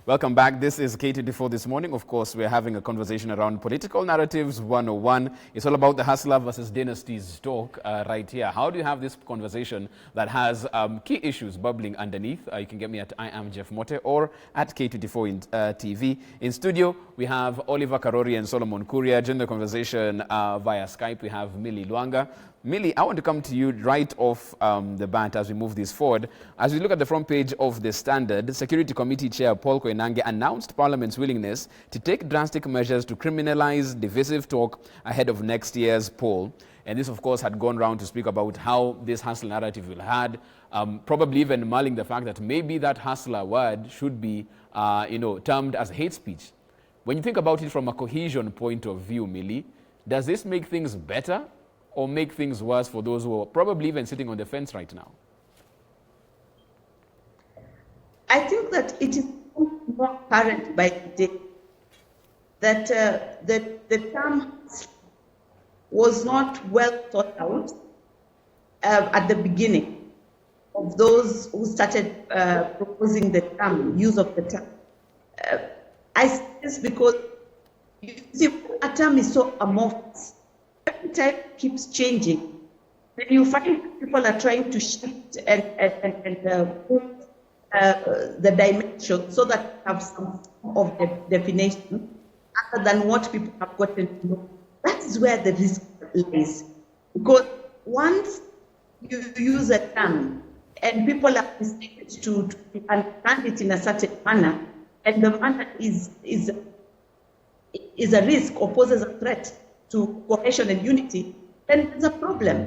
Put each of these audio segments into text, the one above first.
Welcome back. This is K24 this morning. Of course, we're having a conversation around political narratives 101. It's all about the hustler versus dynasties talk right here. How do you have this conversation that has key issues bubbling underneath? You can get me at I am Jeff Mote or at K24 in, TV. In studio, we have Oliver Karori and Solomon Kuria. Join the conversation via Skype. We have Millie Luanga. Millie, I want to come to you right off the bat as we move this forward. As we look at the front page of the Standard, Security Committee Chair Paul Koinange announced Parliament's willingness to take drastic measures to criminalize divisive talk ahead of next year's poll. And this, of course, had gone round to speak about how this hustler narrative will had, probably even mulling the fact that maybe that hustler word should be, termed as hate speech. When you think about it from a cohesion point of view, Millie, does this make things better or make things worse for those who are probably even sitting on the fence right now? I think that it is more apparent by the day that the term was not well thought out at the beginning of those who started proposing the term, use of the term. I say this because you see, a term is so amorphous. Every time it keeps changing. Then you find people are trying to shift and put the dimension so that you have some of the definition other than what people have gotten to know. That is where the risk lies. Because once you use a term and people are mistaken to understand it in a certain manner, and the manner is a risk or poses a threat to cohesion and unity, then there's a problem.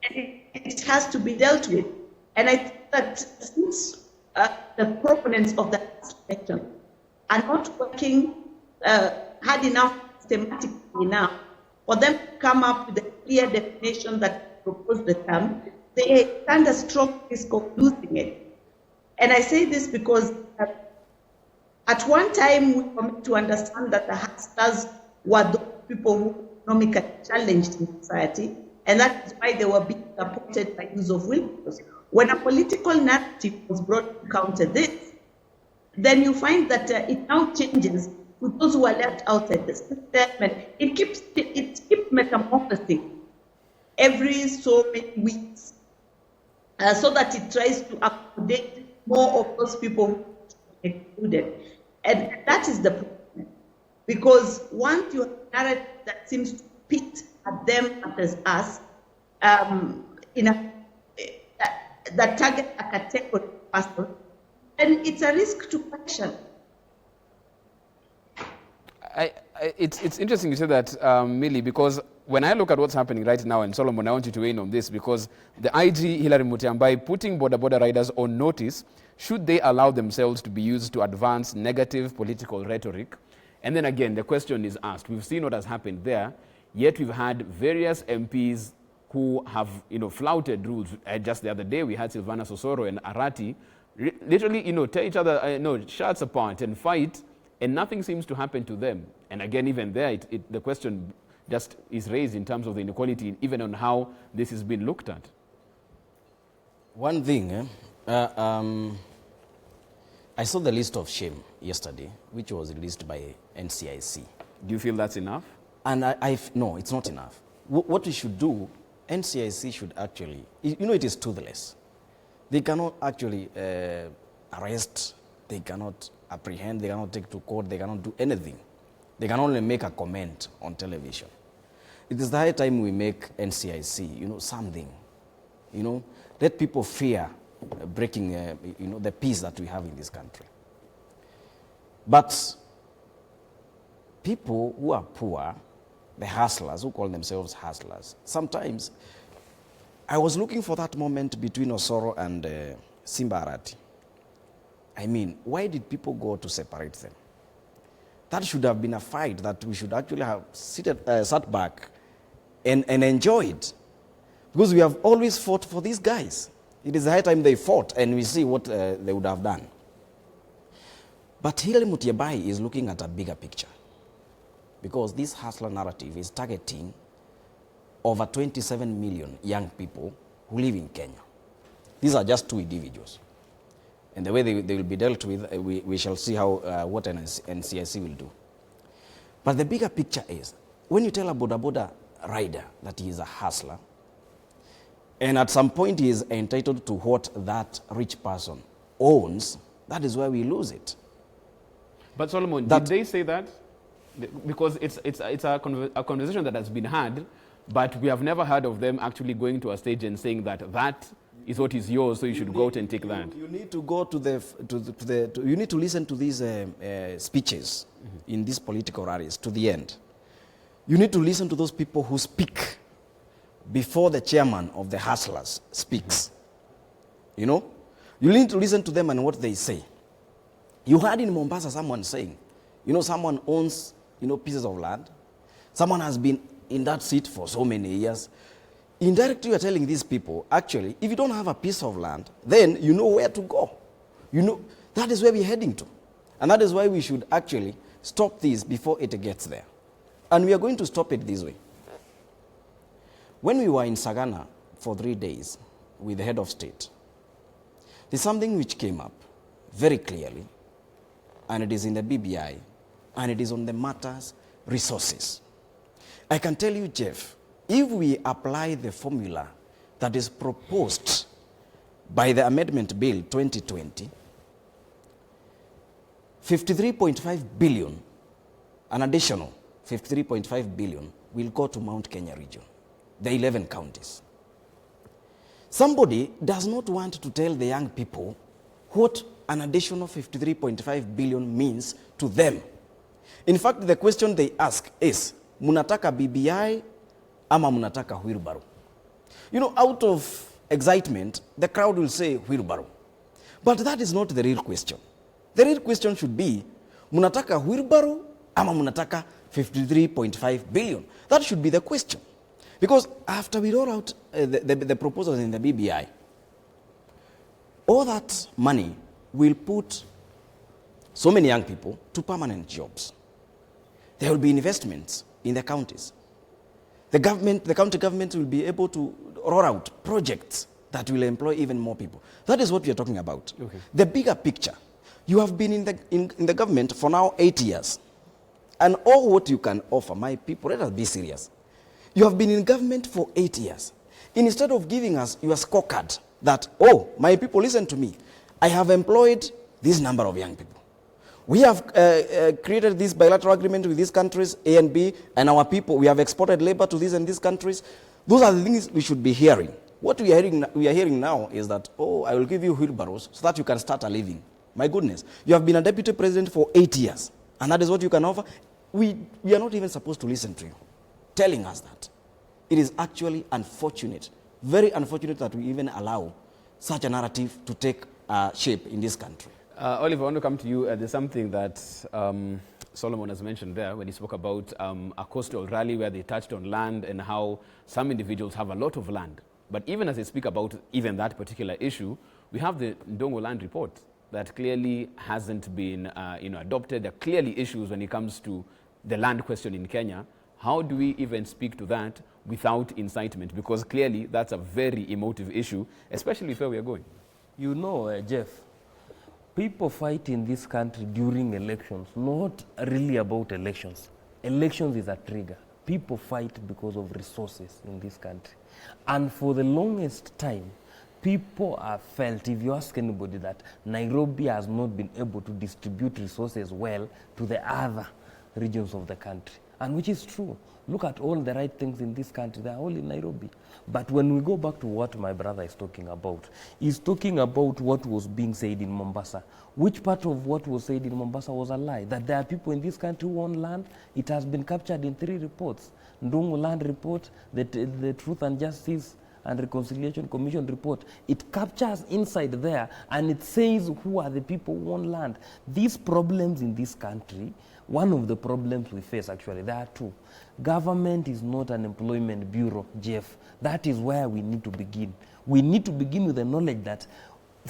And it has to be dealt with. And I think that since the proponents of that spectrum are not working hard enough, systematically enough, for them to come up with a clear definition that proposes the term, they stand a strong risk of losing it. And I say this because at one time we come to understand that the hustlers were those people who were economically challenged in society, and that is why they were being supported by use of wheelbarrows. When a political narrative was brought to counter this, then you find that it now changes to those who are left outside the system, and it keeps metamorphosing every so many weeks, so that it tries to accommodate more of those people who are included. And that is the problem. Because once you have a narrative that seems to pit at them as us, that target a category of person, then it's a risk to question. It's interesting you say that, Millie, because when I look at what's happening right now, and Solomon, I want you to weigh in on this, because the IG, Hilary Mutyambai, putting border riders on notice, should they allow themselves to be used to advance negative political rhetoric? And then again, the question is asked. We've seen what has happened there, yet we've had various MPs who have, flouted rules. Just the other day, we had Simba Osoro and Arati literally, tear each other, shots apart and fight, and nothing seems to happen to them. And again, even there, the question just is raised in terms of the inequality, even on how this has been looked at. One thing, I saw the list of shame yesterday, which was released by NCIC. Do you feel that's enough? And no, it's not enough. What we should do, NCIC should actually, it is toothless. They cannot actually arrest, they cannot apprehend, they cannot take to court, they cannot do anything. They can only make a comment on television. It is the high time we make NCIC, something. Let people fear breaking, the peace that we have in this country. But people who are poor, the hustlers, who call themselves hustlers, sometimes I was looking for that moment between Osoro and Simba Arati. I mean, why did people go to separate them? That should have been a fight that we should actually have sat back and enjoyed. Because we have always fought for these guys. It is the high time they fought, and we see what they would have done. But Hilary Mutyambai is looking at a bigger picture. Because this hustler narrative is targeting over 27 million young people who live in Kenya. These are just two individuals. And the way they will be dealt with, we shall see how what NCIC will do. But the bigger picture is, when you tell a boda boda rider that he is a hustler, and at some point he is entitled to what that rich person owns, that is where we lose it. But Solomon, did they say that? Because it's a conversation that has been had, but we have never heard of them actually going to a stage and saying that that is what is yours, so you should go out and take that. You need to go you need to listen to these speeches in these political rallies to the end. You need to listen to those people who speak before the chairman of the hustlers speaks. You know? You need to listen to them and what they say. You heard in Mombasa someone saying, someone owns, pieces of land. Someone has been in that seat for so many years. Indirectly, you are telling these people, actually, if you don't have a piece of land, then you know where to go. That is where we're heading to. And that is why we should actually stop this before it gets there. And we are going to stop it this way. When we were in Sagana for 3 days with the head of state, there's something which came up very clearly, and it is in the BBI, and it is on the matters resources. I can tell you, Jeff, if we apply the formula that is proposed by the Amendment Bill 2020, 53.5 billion, an additional 53.5 billion will go to Mount Kenya region, the 11 counties. Somebody does not want to tell the young people what an additional 53.5 billion means to them. In fact, the question they ask is, munataka BBI ama munataka wheelbarrow? Out of excitement, the crowd will say wheelbarrow. But that is not the real question. The real question should be, munataka wheelbarrow ama munataka 53.5 billion? That should be the question. Because after we roll out the proposals in the BBI, all that money will put so many young people to permanent jobs. There will be investments in the counties. The county government will be able to roll out projects that will employ even more people. That is what we are talking about. Okay. The bigger picture. You have been in the government for now 8 years. And all what you can offer, my people, let us be serious. You have been in government for 8 years. Instead of giving us your scorecard that, my people, listen to me. I have employed this number of young people. We have created this bilateral agreement with these countries, A and B, and our people, we have exported labor to these and these countries. Those are the things we should be hearing. What we are hearing now is that, I will give you wheelbarrows so that you can start a living. My goodness, you have been a deputy president for 8 years, and that is what you can offer. We are not even supposed to listen to you, telling us that. It is actually unfortunate, very unfortunate that we even allow such a narrative to take shape in this country. Oliver, I want to come to you. There's something that Solomon has mentioned there when he spoke about a coastal rally where they touched on land and how some individuals have a lot of land. But even as they speak about even that particular issue, we have the Ndongo Land Report that clearly hasn't been adopted. There are clearly issues when it comes to the land question in Kenya. How do we even speak to that without incitement? Because clearly that's a very emotive issue, especially where we are going. Jeff, people fight in this country during elections, not really about elections. Elections is a trigger. People fight because of resources in this country. And for the longest time, people have felt, if you ask anybody, that Nairobi has not been able to distribute resources well to the other regions of the country. And which is true. Look at all the right things in this country. They are all in Nairobi. But when we go back to what my brother is talking about, he's talking about what was being said in Mombasa. Which part of what was said in Mombasa was a lie? That there are people in this country who own land. It has been captured in 3 reports. Ndongo Land Report, the Truth and Justice and Reconciliation Commission report. It captures inside there and it says who are the people who own land. These problems in this country, one of the problems we face actually, there are 2. Government is not an employment bureau, Jeff. That is where we need to begin. We need to begin with the knowledge that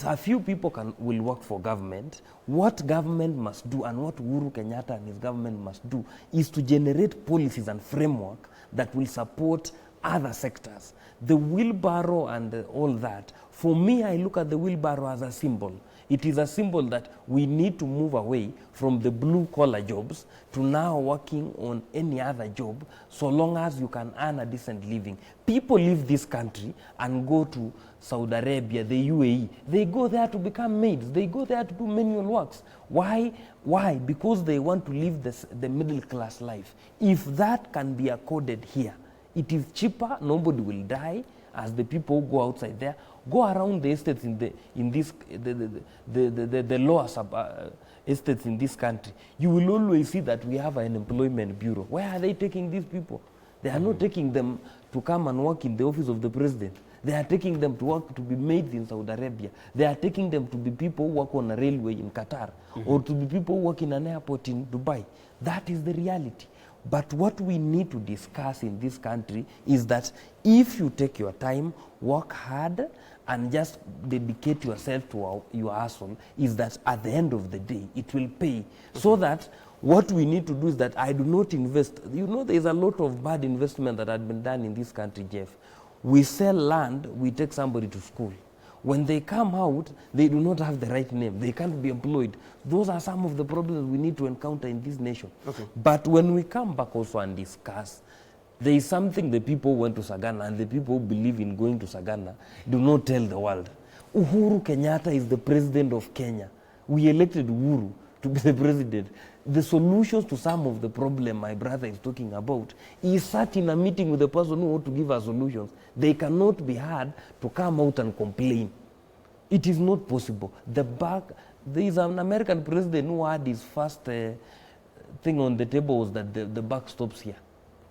a few people will work for government. What government must do and what Uhuru Kenyatta and his government must do is to generate policies and framework that will support other sectors. The wheelbarrow and all that, for me, I look at the wheelbarrow as a symbol. It is a symbol that we need to move away from the blue-collar jobs to now working on any other job, so long as you can earn a decent living. People leave this country and go to Saudi Arabia, the UAE. They go there to become maids. They go there to do manual works. Why? Why? Because they want to live the middle-class life. If that can be accorded here, it is cheaper, nobody will die, as the people who go outside there. Go around the estates the lower estates in this country. You will always see that we have an employment bureau. Where are they taking these people? They are not taking them to come and work in the office of the president. They are taking them to work to be maids in Saudi Arabia. They are taking them to be people who work on a railway in Qatar, or to be people who work in an airport in Dubai. That is the reality. But what we need to discuss in this country is that if you take your time, work hard, and just dedicate yourself to your hustle, is that at the end of the day, it will pay. So that what we need to do is that I do not invest. You know, there is a lot of bad investment that had been done in this country, Jeff. We sell land, we take somebody to school. When they come out, they do not have the right name. They can't be employed. Those are some of the problems we need to encounter in this nation. Okay. But when we come back also and discuss, there is something the people who went to Sagana and the people who believe in going to Sagana do not tell the world. Uhuru Kenyatta is the president of Kenya. We elected Uhuru to be the president. The solutions to some of the problem my brother is talking about, he sat in a meeting with the person who wants to give us solutions. They cannot be heard to come out and complain. It is not possible. There is an American president who had his first thing on the table was that the buck stops here.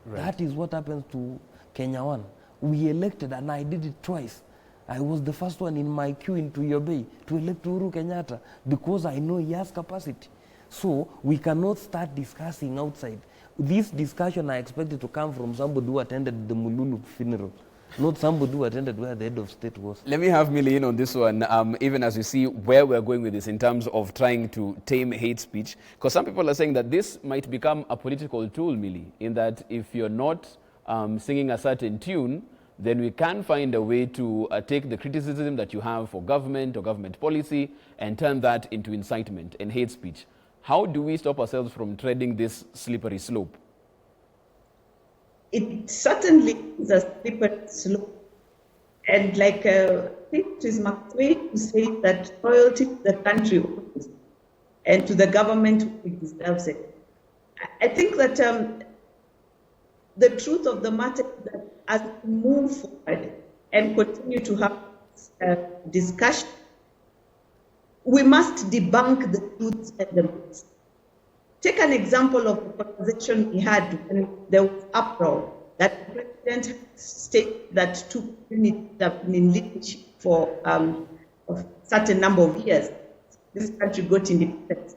Right. That is what happens to Kenya One. We elected, and I did it twice. I was the first one in my queue into your bay to elect Uhuru Kenyatta because I know he has capacity. So we cannot start discussing outside. This discussion I expected to come from somebody who attended the Mululu funeral, not somebody who attended where the head of state was. Let me have Millie in on this one, even as we see where we're going with this in terms of trying to tame hate speech. Because some people are saying that this might become a political tool, Millie, in that if you're not singing a certain tune, then we can find a way to take the criticism that you have for government or government policy and turn that into incitement and hate speech. How do we stop ourselves from treading this slippery slope? It certainly is a slippery slope. And like I think it is Mark Twain who said that loyalty to the country owes and to the government who deserves it. I think that the truth of the matter is that as we move forward and continue to have discussion, we must debunk the truths and the myths. Take an example of the conversation we had when there was uproar that the president stated that two units have been in leadership for a certain number of years. This country got independence.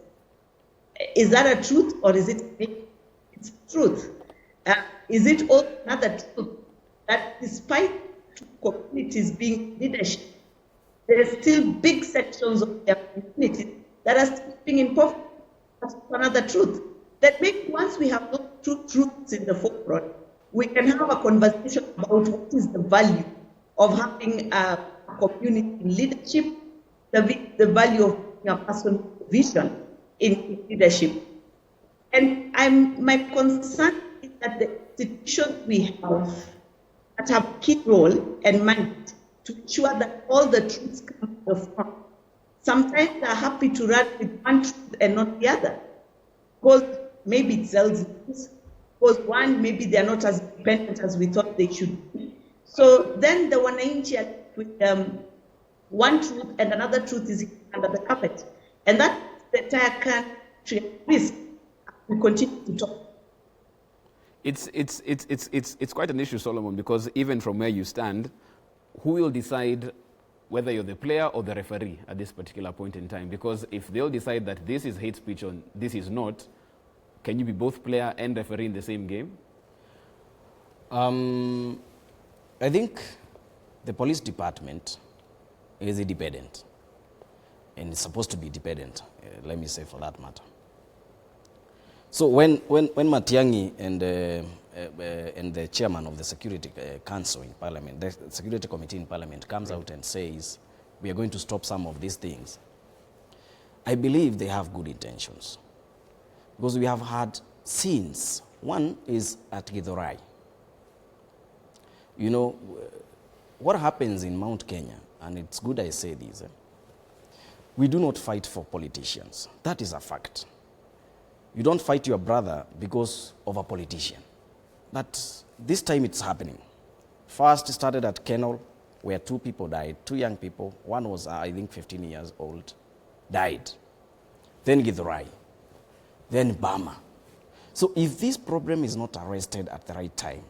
Is that a truth or is it fake? It's truth. Is it also another truth that despite two communities being leadership, there are still big sections of their community that are still being impoverished? That's another truth. That maybe once we have those two truths in the forefront, we can have a conversation about what is the value of having a community in leadership, the value of having a personal vision in leadership. And my concern is that the institutions we have that have a key role and mandate to ensure that all the truths come to the front. Sometimes they are happy to run with one truth and not the other. Because maybe it sells news. Because one, maybe they are not as independent as we thought they should be. So then the wananchi with one truth and another truth is under the carpet. And that's the entire country at risk. We continue to talk. It's quite an issue, Solomon, because even from where you stand, who will decide whether you're the player or the referee at this particular point in time? Because if they'll decide that this is hate speech or this is not, can you be both player and referee in the same game? I think the police department is independent and it's supposed to be dependent, let me say, for that matter. So when Matiang'i and the chairman of the Security Council in Parliament, the Security Committee in Parliament comes out and says, we are going to stop some of these things, I believe they have good intentions. Because we have had scenes. One is at Githurai. You know, what happens in Mount Kenya, and it's good I say this, we do not fight for politicians. That is a fact. You don't fight your brother because of a politician. But this time it's happening. First started at Kennel, where 2 people died, 2 young people. One was, I think, 15 years old, died. Then Githurai. Then Bama. So if this problem is not arrested at the right time,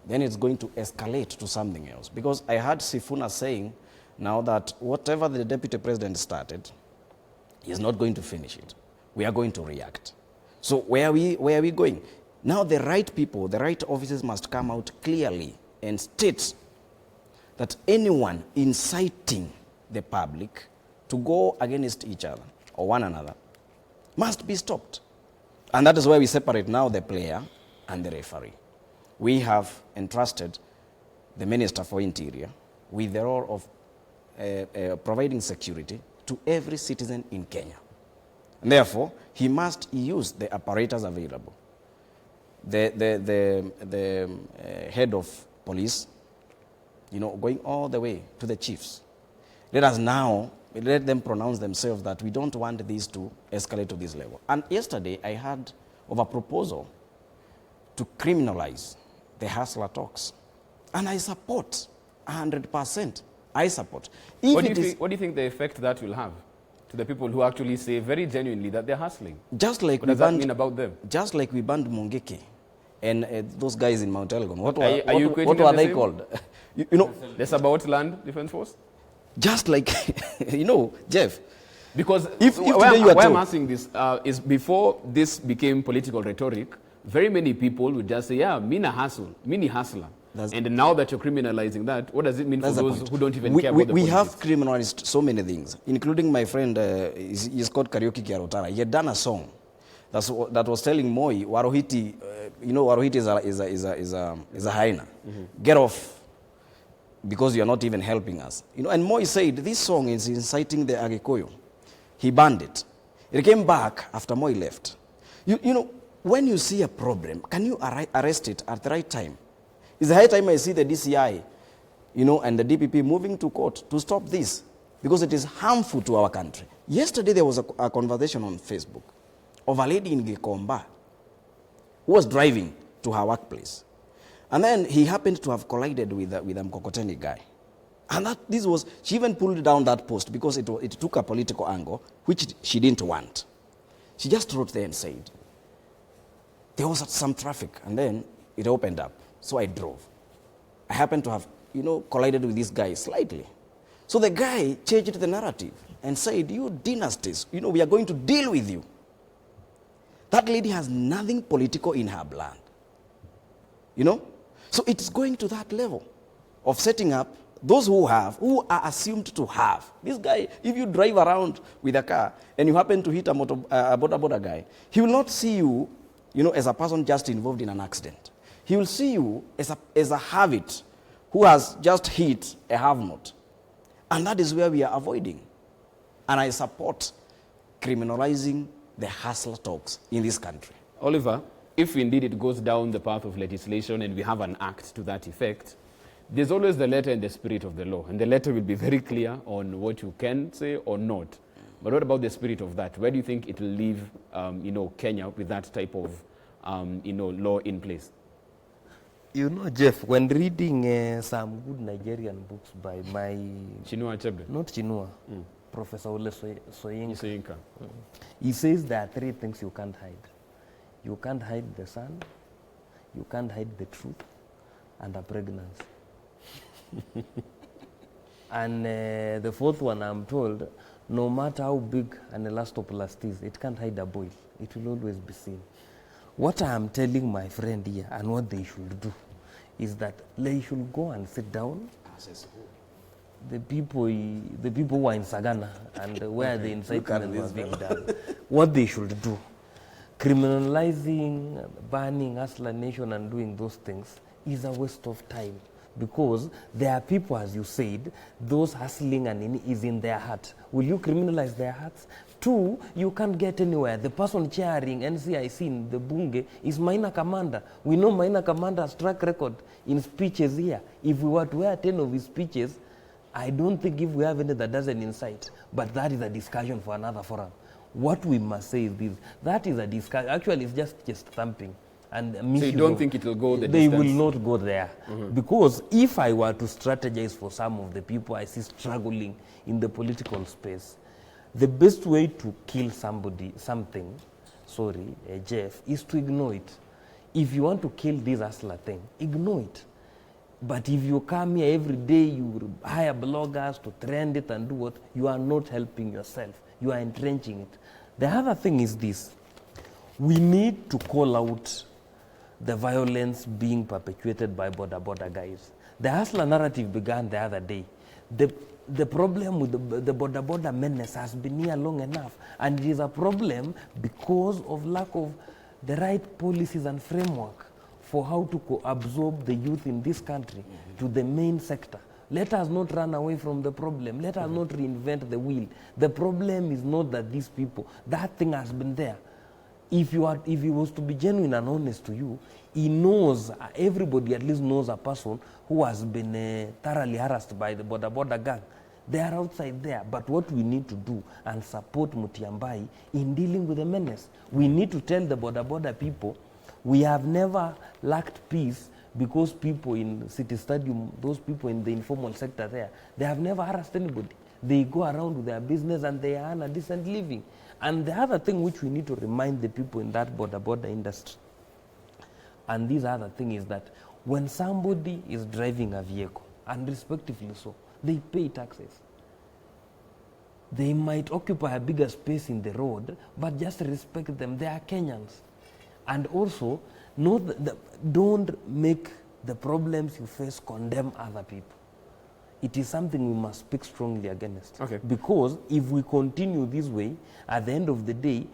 then it's going to escalate to something else. Because I heard Sifuna saying now that whatever the deputy president started, he's not going to finish it. We are going to react. So where are we going? Now the right people, the right officers must come out clearly and state that anyone inciting the public to go against each other or one another must be stopped. And that is why we separate now the player and the referee. We have entrusted the Minister for Interior with the role of providing security to every citizen in Kenya. And therefore, he must use the apparatus available. The head of police, you know, going all the way to the chiefs. Let them pronounce themselves that we don't want these to escalate to this level. And yesterday, I heard of a proposal to criminalize the hustler talks. And I support 100%. I support. What do you think the effect that will have to the people who actually say very genuinely that they're hustling? Just like what does that mean about them? Just like we banned Mungeke and those guys in Mount Elgon. What were they called? you know, the Sabaot Land Defense Force? Just like, you know, Jeff. Because if why I'm asking this is before this became political rhetoric, very many people would just say, yeah, mini hustler. And now that you're criminalizing that, what does it mean for those who don't even care about the We have politics? criminalized so many things, including my friend, he's called Karaoke Kiarotara. He had done a song that was telling Moi, Warohiti, you know, Warohiti is a hyena. Get off, because you're not even helping us. You know, and Moi said, this song is inciting the Agikoyo. He banned it. It came back after Moi left. You know, when you see a problem, can you arrest it at the right time? It's the high time I see the DCI, you know, and the DPP moving to court to stop this, because it is harmful to our country. Yesterday there was a conversation on Facebook of a lady in Gikomba who was driving to her workplace. And then he happened to have collided with a Mkokoteni guy. And she even pulled down that post because it took a political angle, which she didn't want. She just wrote there and said, there was some traffic, and then it opened up. So I drove. I happened to have, you know, collided with this guy slightly. So the guy changed the narrative and said, you dynasties, you know, we are going to deal with you. That lady has nothing political in her blood. You know? So it's going to that level of setting up those who are assumed to have. This guy, if you drive around with a car and you happen to hit a boda guy, he will not see you, you know, as a person just involved in an accident. He will see you as a habit who has just hit a have-not. And that is where we are avoiding. And I support criminalizing the hustler talks in this country. Oliver, if indeed it goes down the path of legislation and we have an act to that effect, there's always the letter and the spirit of the law. And the letter will be very clear on what you can say or not. But what about the spirit of that? Where do you think it will leave you know, Kenya with that type of you know, law in place? You know, Jeff, when reading some good Nigerian books by my... Chinua Achebe? Not Chinua. Professor Ole Soyinka. Mm. He says there are 3 things you can't hide. You can't hide the sun, you can't hide the truth, and a pregnancy. And the 4th one, I'm told, no matter how big an elastoplast is, it can't hide a boil. It will always be seen. What I am telling my friend here and what they should do is that they should go and sit down. The people who are in Sagana and where the incitement was being done, what they should do. Criminalizing, banning Hustler Nation and doing those things is a waste of time, because there are people, as you said, those hustling and is in their heart. Will you criminalize their hearts? Two, you can't get anywhere. The person chairing NCIC in the Bunge is minor commander. We know minor commander's track record in speeches here. If we were to hear 10 of his speeches, I don't think if we have any that doesn't incite. But that is a discussion for another forum. What we must say is this. That is a discussion. Actually, it's just thumping. And so you don't think it will go the they distance? Will not go there. Because if I were to strategize for some of the people I see struggling in the political space, the best way to kill Jeff, is to ignore it. If you want to kill this hustler thing, ignore it. But if you come here every day, you hire bloggers to trend it and do what, you are not helping yourself. You are entrenching it. The other thing is this. We need to call out the violence being perpetuated by border guys. The hustler narrative began the other day. The problem with the border menace has been here long enough, and it is a problem because of lack of the right policies and framework for how to absorb the youth in this country to the main sector. Let us not run away from the problem. Let us not reinvent the wheel. The problem is not that these people, that thing has been there. If he was to be genuine and honest to you, he knows, everybody at least knows a person who has been thoroughly harassed by the border gang. They are outside there. But what we need to do and support Mutiambai in dealing with the menace, we need to tell the border people, we have never lacked peace because people in City Stadium, those people in the informal sector there, they have never harassed anybody. They go around with their business and they earn a decent living. And the other thing which we need to remind the people in that border industry, and this other thing is that when somebody is driving a vehicle, and respectively so, they pay taxes. They might occupy a bigger space in the road, but just respect them. They are Kenyans. And also, don't make the problems you face condemn other people. It is something we must speak strongly against. Okay. Because if we continue this way, at the end of the day,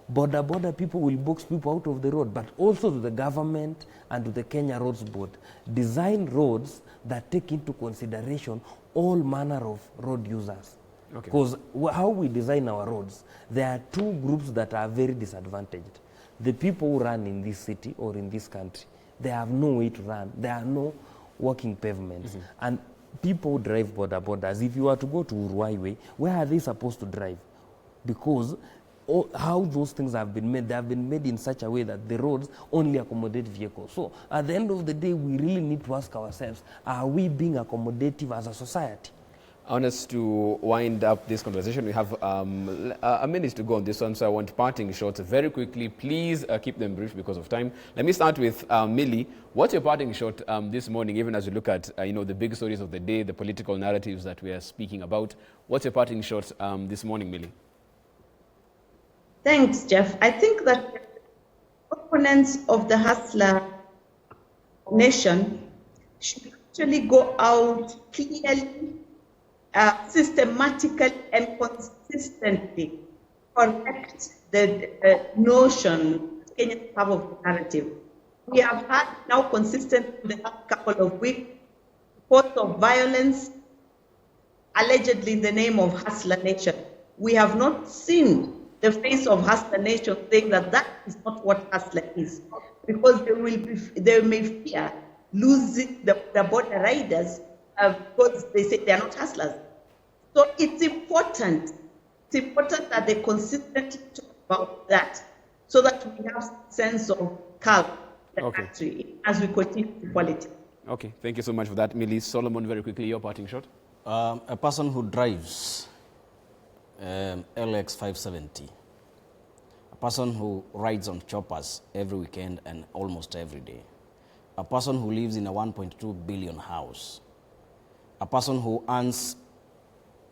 border people will box people out of the road, but also to the government and to the Kenya Roads Board. Design roads that take into consideration all manner of road users. Because how we design our roads, there are two groups that are very disadvantaged. The people who run in this city or in this country, they have no way to run. There are no walking pavements. And people drive borders. If you were to go to Uruai, where are they supposed to drive? Because how those things have been made, they have been made in such a way that the roads only accommodate vehicles. So at the end of the day, we really need to ask ourselves, are we being accommodative as a society? I want us to wind up this conversation. We have a minute to go on this one, so I want parting shots very quickly. Please keep them brief because of time. Let me start with Millie. What's your parting shot this morning, even as you look at the big stories of the day, the political narratives that we are speaking about? What's your parting shot this morning, Millie? Thanks, Jeff. I think that opponents of the hustler nation should actually go out clearly, systematically and consistently correct the notion Kenyans have of the narrative. We have had now consistent in the last couple of weeks reports of violence allegedly in the name of hustler nation. We have not seen the face of hustler nation saying that that is not what hustler is, because they may fear losing the border riders because they say they are not hustlers. So it's important that they consistently talk about that so that we have a sense of calm in the country as we continue equality. Okay, thank you so much for that. Millie Solomon, very quickly, your parting shot. A person who drives LX 570, a person who rides on choppers every weekend and almost every day, a person who lives in a 1.2 billion house, a person who earns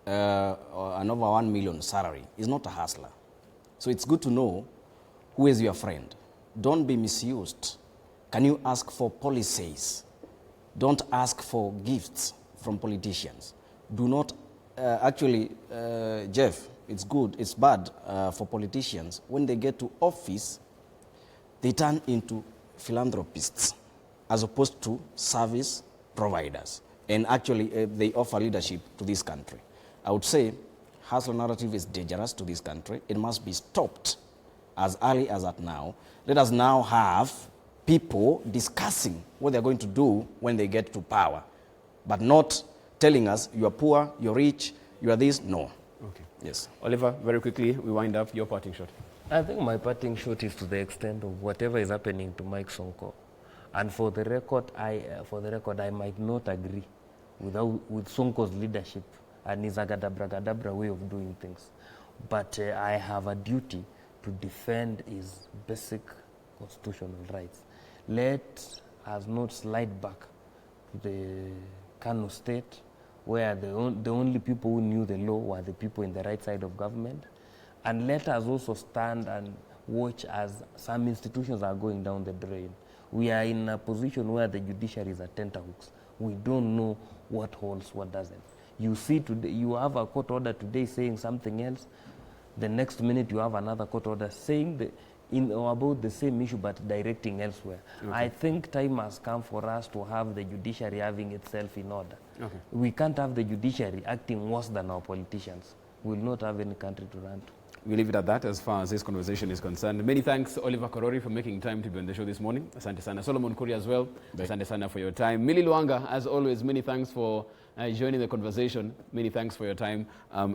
an over 1 million salary is not a hustler. So it's good to know who is your friend. Don't be misused. Can you ask for policies? Don't ask for gifts from politicians. Do not, Jeff, it's good, it's bad for politicians. When they get to office, they turn into philanthropists as opposed to service providers. And actually, they offer leadership to this country. I would say hustler narrative is dangerous to this country. It must be stopped as early as at now. Let us now have people discussing what they're going to do when they get to power, but not telling us you are poor, you're rich, you are this. No. Okay. Yes. Oliver, very quickly, we wind up your parting shot. I think my parting shot is to the extent of whatever is happening to Mike Sonko. And for the record, I might not agree with Sonko's leadership and his agadabra way of doing things. But I have a duty to defend his basic constitutional rights. Let us not slide back to the Kano state, where the only people who knew the law were the people in the right side of government. And let us also stand and watch as some institutions are going down the drain. We are in a position where the judiciary is at tenterhooks. We don't know what holds, what doesn't. You see today, you have a court order today saying something else. The next minute you have another court order saying about the same issue but directing elsewhere. Okay. I think time has come for us to have the judiciary having itself in order. Okay. We can't have the judiciary acting worse than our politicians. We will not have any country to run to. We leave it at that as far as this conversation is concerned. Many thanks, Oliver Korori, for making time to be on the show this morning. Asante sana. Solomon Kuri as well. Asante sana for your time. Millie Luanga, as always, many thanks for joining the conversation. Many thanks for your time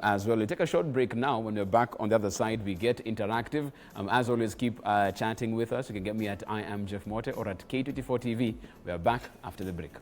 as well. We'll take a short break now. When we're back on the other side, we get interactive. As always, keep chatting with us. You can get me at I am Jeff Morte or at K24 TV. We are back after the break.